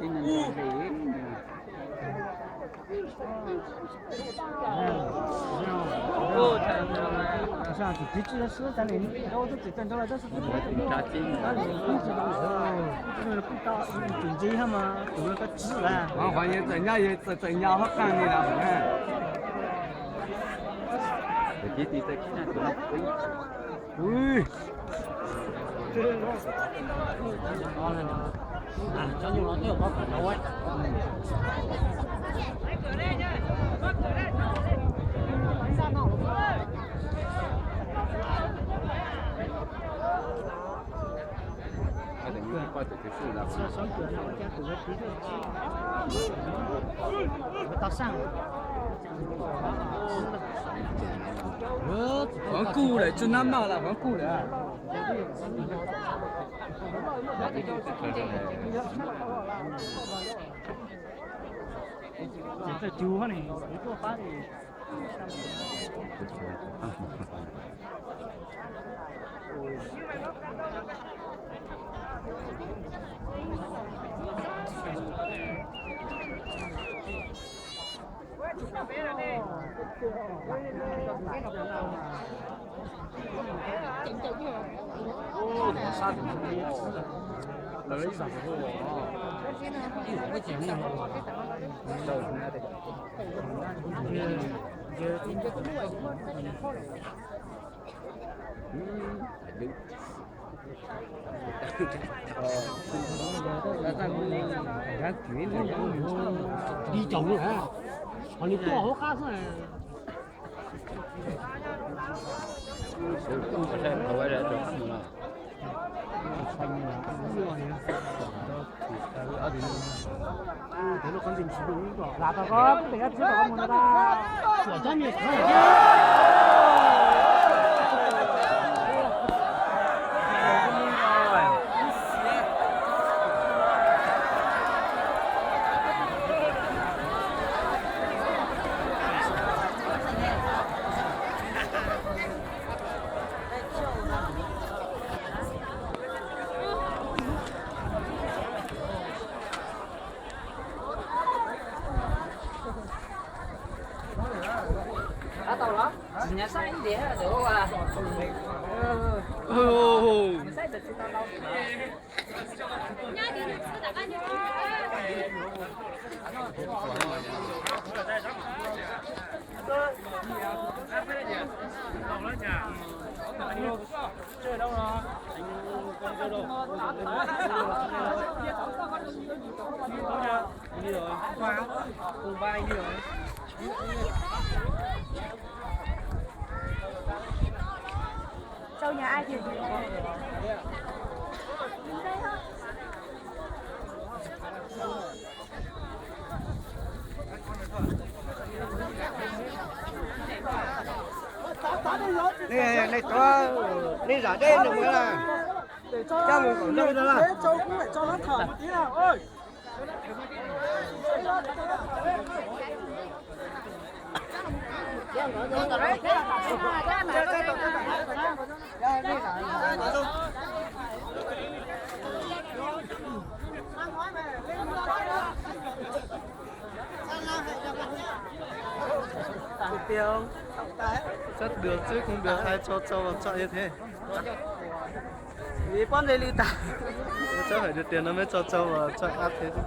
chính là gì上去直接是在那里，然后都最正常了，这是不可能的。炸金那你估计到时候，就是不到顶级下嘛，做了个纸啦。我发现人家也真要好干的了，这地在看什么？喂，cho nhiều nó đều có cả đâu ấy. Sống cửa nào cái cửa cái thứ người ta sang còn cũ đấy, chú năm nào là còn cũ đấy. chỉ phải chú này, cái chỗ phá thì là lấy sản phẩm đi chồng nữa hả? Còn đi to hố khác rồi. Thế là con gì chỉ đúng rồi. Là tao có để ăn chứ tao muốn ta. Của chân nhiệt thôi chứ. Nhà sách gì hết được à? Nhà sách được chúng ta đâu? Chơi đâu rồi? Con chơi đâu? Đi rồi. Cùng ba anh đi rồi. Đâu nhà ai thì này cho đi giả đen được mới là cho mình còn đâu nữa là Châu cũng phải cho nó thở một tí nào ơi. Mục tiêu rất được chứ không được ai cho vào chọn như thế vì con đây lưu tài chắc phải được tiền nó mới cho vào chọn áp thế chứ